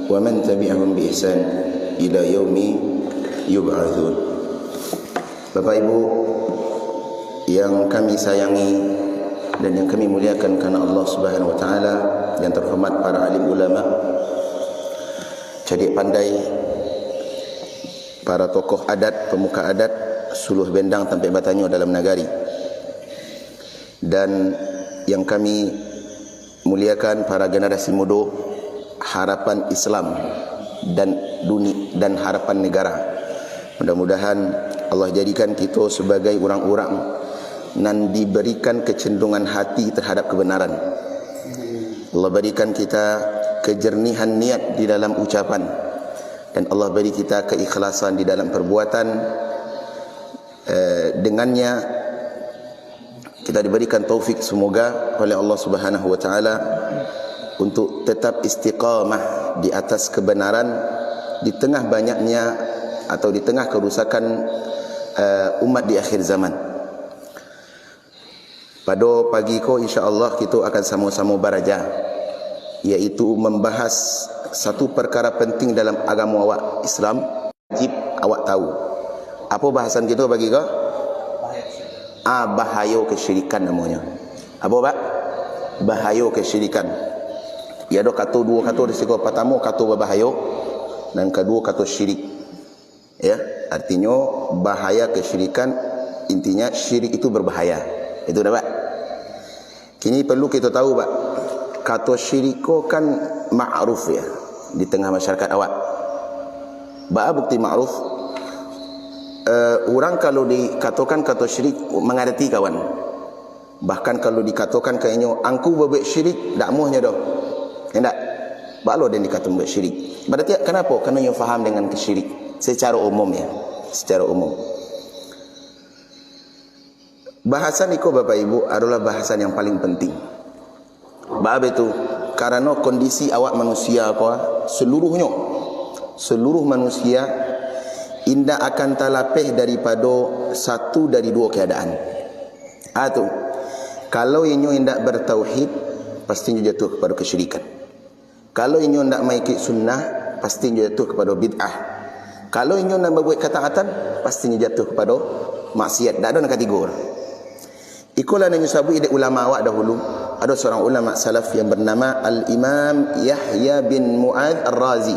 wa man tabi'ahum bi ihsan ila yaumi yub'atsun. Bapak Ibu yang kami sayangi dan yang kami muliakan karena Allah Subhanahu wa taala, yang terhormat para alim ulama, cerdik pandai, para tokoh adat, pemuka adat, suluh bendang sampai Batanyo dalam nagari, dan yang kami muliakan para generasi muda, harapan Islam dan dunia dan harapan negara. Mudah-mudahan Allah jadikan kita sebagai orang-orang nan diberikan kecenderungan hati terhadap kebenaran. Allah berikan kita kejernihan niat di dalam ucapan, dan Allah beri kita keikhlasan di dalam perbuatan. Dengannya kita diberikan taufik semoga oleh Allah Subhanahu wa taala untuk tetap istiqamah di atas kebenaran di tengah banyaknya atau di tengah kerusakan umat di akhir zaman. Pada pagi ko insya-Allah kita akan sama-sama baraja, iaitu membahas satu perkara penting dalam agama awak Islam, wajib awak tahu. Apa bahasan kita bagi kau? Bahaya kesyirikan namanya. Apa Pak? Bahaya kesyirikan. Ya ada kata dua kata di sini. Pertama kata berbahaya, dan kedua kata syirik. Ya, artinya bahaya kesyirikan, intinya syirik itu berbahaya. Itu dah Pak. Kini perlu kita tahu Pak, kata syirik kan ma'ruf ya di tengah masyarakat awak. Ba bukti ma'ruf. Orang kalau dikatakan kata syirik mengerti kawan. Bahkan kalau dikatakan kayaknya angku berbuat syirik tak muhnya dah. Hendak balo dan dikatakan berbuat syirik. Berarti kenapa? Karena yang faham dengan kesyirik secara umum ya, secara umum. Bahasan itu Bapak Ibu adalah bahasan yang paling penting. Sebab itu karena kondisi awak manusia seluruhnya, seluruh manusia indah akan talapeh daripada satu dari dua keadaan. Itu kalau inyo indak bertauhid, pasti inyo jatuh kepada kesyirikan. Kalau inyo indak maiki sunnah, pasti inyo jatuh kepada bid'ah. Kalau inyo nak berbuat ketaatan, pasti inyo jatuh kepada maksiat. Tak ada nak kategori. Ikulah yang disebut oleh ulama awak dahulu. Ada seorang ulama salaf yang bernama Al-Imam Yahya bin Mu'adz Ar-Razi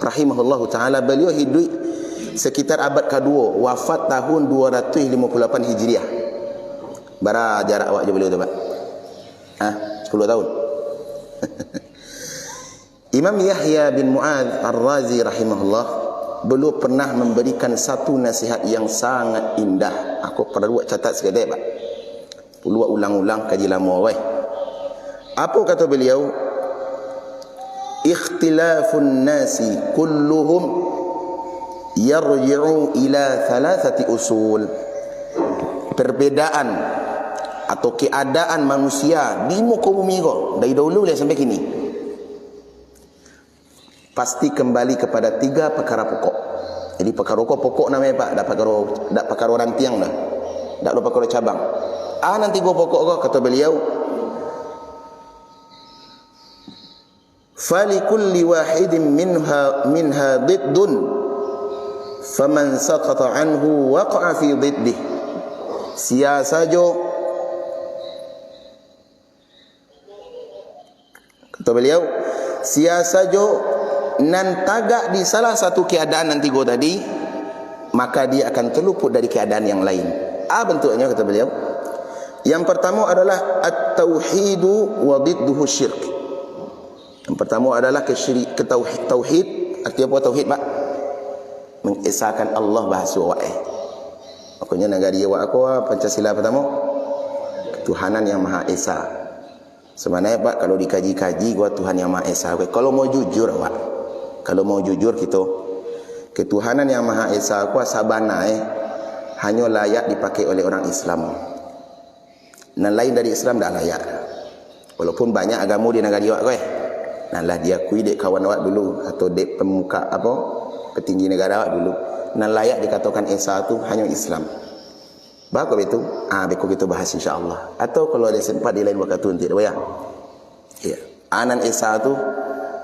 rahimahullahu taala. Beliau hidup sekitar abad kedua, wafat tahun 258 Hijriah. Bara jarak awak je beliau tu Pak? 10 tahun. Imam Yahya bin Mu'adz Ar-Razi rahimahullah, beliau pernah memberikan satu nasihat yang sangat indah. Aku perlu buat catat sekali Pak. Perlu ulang-ulang kaji lama weh. Apa kata beliau? Ikhtilafun nasi kulluhum yarji'u ila thalathati usul. Perbedaan atau keadaan manusia di muka bumi ko dari dahulu sampai kini pasti kembali kepada tiga perkara pokok. Jadi perkara pokok namanya Pak, dak perkara orang tiang dah. Dak ada perkara cabang. Nanti gua pokok ko kata beliau, falikulli wahidin minha diddun faman saqata anhu waqa'a fi diddih. Sia saja kata beliau, sia saja nan tagak di salah satu keadaan nanti gua tadi, maka dia akan terluput dari keadaan yang lain. Bentuknya kata beliau, yang pertama adalah at-tauhidu wa didduhu syirk. Yang pertama adalah tauhid. Artinya apa tauhid Pak? Mengesahkan Allah bahasa awak. Makanya negara awak aku Pancasila pertama, ketuhanan yang Maha Esa. Sebenarnya Pak kalau dikaji-kaji gua Tuhan yang Maha Esa. Kalau mau jujur awak, kalau mau jujur kita, ketuhanan yang Maha Esa aku sabana hanya layak dipakai oleh orang Islam. Dan lain dari Islam dah layak. Walaupun banyak agama di negara awak Nah lah diakui dek kawan awak dulu atau dek pemuka petinggi negara awak dulu. Nah layak dikatakan Esa tu hanya Islam. Bagus itu. Beko kita bahas insya-Allah. Atau kalau ada sempat di lain waktu nanti ya. Ya. Anan Esa tu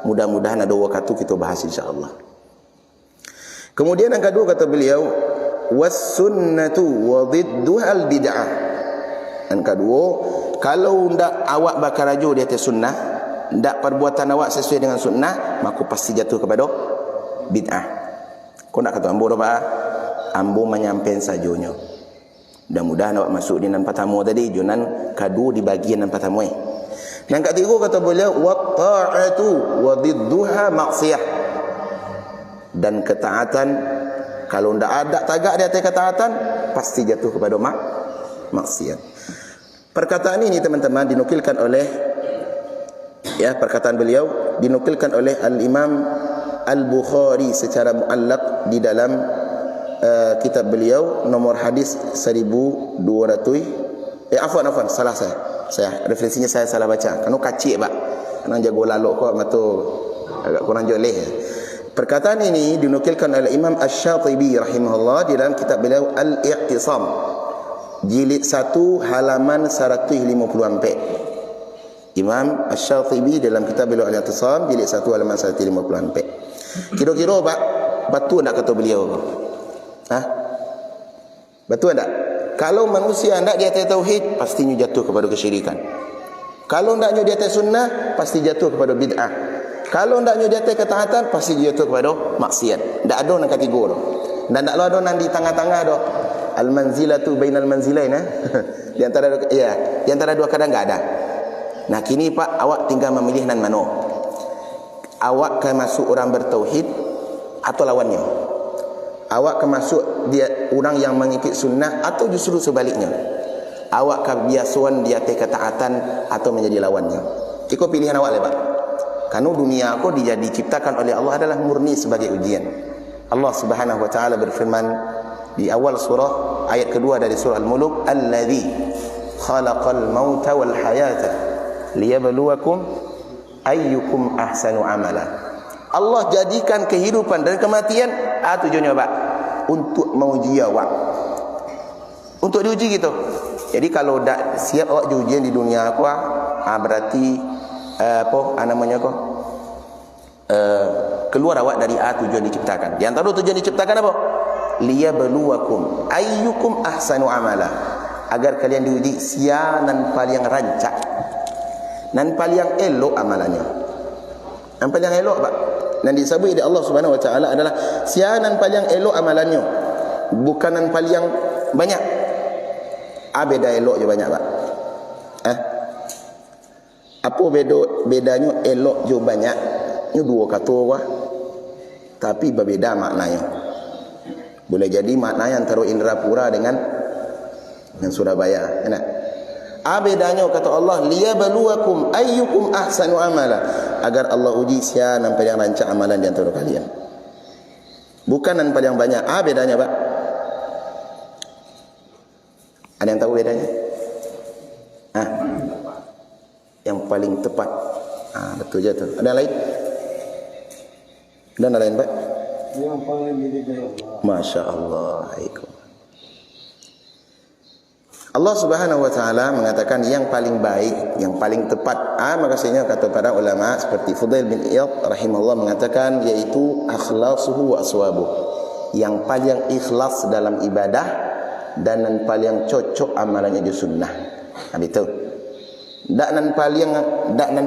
mudah-mudahan ada waktu kita bahas insya-Allah. Kemudian yang kedua kata beliau, was sunnatu wa dhidduha al bid'ah. Yang kedua, kalau ndak awak bakal raju di atas sunnah, ndak perbuatan awak sesuai dengan sunnah, maka pasti jatuh kepada bid'ah. Kau nak kata ambo apa? Ambo menyampaikan sajonyo. Mudah-mudahan awak masuk di nan pertama tadi, junan kedua di bagian nan pertama. Yang ketiga kata beliau, wa ta'atu wa dhidduha maksiyah. Dan ketaatan, kalau tidak ada tagak di atas ketaatan, pasti jatuh kepada maksiat. Perkataan ini teman-teman dinukilkan oleh, ya, perkataan beliau dinukilkan oleh Al-Imam Al-Bukhari secara muallaq di dalam kitab beliau nomor hadis 1200. Afwan, salah saya referensinya saya salah baca. Kanu kacik pak, kanu jago lalok kok matu agak kurang joleh. Perkataan ini dinukilkan oleh Imam Asy-Syatibi rahimahullah di dalam kitab beliau Al-I'tisam jilid 1 halaman 154. Imam Asy-Syatibi dalam kitab beliau Al-I'tisam jilid 1 halaman 154. Kira-kira pak, betul tak kata beliau? Betul tak? Kalau manusia hendak di atas tauhid, pastinya jatuh kepada kesyirikan. Kalau hendaknya di atas sunnah, pasti jatuh kepada bid'ah. Kalau hendaknya di atas ketaatan, pasti jatuh kepada maksiat. Tak ada nak kategori tu. Dan tak ada nan di tengah-tengah tu. Al-manzilatu bainal manzilain di antara di antara dua keadaan enggak ada. Nah, kini pak, awak tinggal memilih nan mana. Awak akan masuk orang bertauhid atau lawannya. Awak akan masuk dia orang yang mengikut sunnah atau justru sebaliknya. Awak kebiasaan di atas ketaatan atau menjadi lawannya. Ikut pilihan awak lah pak. Karena dunia aku diciptakan oleh Allah adalah murni sebagai ujian. Allah Subhanahu wa taala berfirman di awal surah ayat kedua dari surah Al-Mulk, "Allazi khalaqal mauta wal hayata liyabluwakum ayyukum ahsanu amala." Allah jadikan kehidupan dan kematian tujuannya apa? Untuk menguji awak. Untuk diuji gitu. Jadi kalau dak siap awak diujian di dunia aku, berarti namanya kok keluar awak dari tujuan diciptakan. Di antara tujuan diciptakan apa? Liyabluwakum ayyukum ahsanu amala. Agar kalian diuji siapa nan paling rancak, nan paling elok amalannya. Nan paling elok pak. Dan disebut oleh Allah Subhanahu wa taala adalah sianan paling elok amalannya, bukanan paling banyak. Beda elok je banyak pak. Apa bedanya elok je banyak? Ini dua kata wah. Tapi berbeza maknanya. Boleh jadi maknanya antara Indrapura dengan Surabaya, enak. Bedanya kata Allah, liyabluwakum ayyukum ahsanu amala, agar Allah uji siapa yang paling rancak amalan di antara kalian. Bukan yang paling banyak. Bedanya pak. Ada yang tahu bedanya? Yang paling tepat. Betul je tu. Ada yang lain? Dan ada lain pak? Yang paling diridai Allah. Masya Allah. Allah Subhanahu wa taala mengatakan yang paling baik, yang paling tepat. Maksudnya kata para ulama seperti Fudail bin Iyad rahimahullah mengatakan yaitu akhlasuhu wa aswabuh. Yang paling ikhlas dalam ibadah dan yang paling cocok amalannya di sunnah. Itu. Dak nan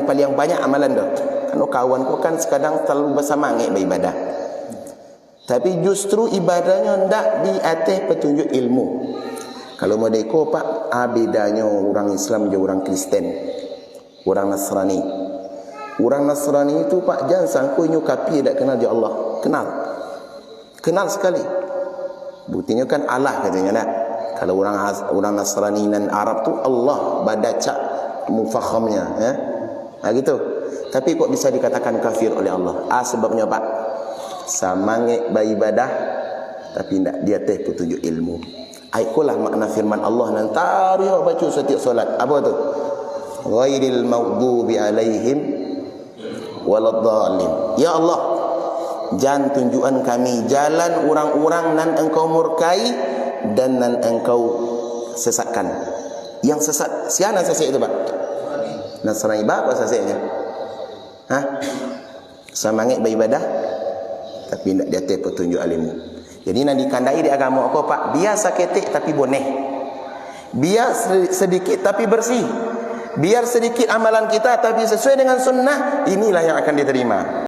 paling banyak amalan dah. Kan kawan kau kan sekadang terlalu bersemangat beribadah. Tapi justru ibadahnya ndak di atas petunjuk ilmu. Kalau mereka pak, bedanya orang Islam dan orang Kristen, orang Nasrani. Orang Nasrani itu pak jangan sangka nyukapi tak kenal dia Allah. Kenal sekali. Buktinya kan Allah katanya nak. Kalau orang Nasrani dan Arab tu Allah badaca mufakhamnya, gitu. Tapi kok bisa dikatakan kafir oleh Allah? Sebabnya pak, semangat beribadah tapi tidak di atas petunjuk ilmu. Itulah makna firman Allah nan tarikh baca setiap solat. Apa tu? Ghairil maghdubi alaihim waladdallin. Ya Allah, jangan tunjukkan kami jalan orang-orang nan engkau murkai dan nan engkau sesatkan. Yang sesat, siapa sesat itu pak? Nasrani apa sesatnya? semangat beribadah tapi nak di atas petunjuk alim. Jadi nak dikandai di agama aku pak, biar saketik tapi boneh, biar sedikit tapi bersih, biar sedikit amalan kita tapi sesuai dengan sunnah, inilah yang akan diterima.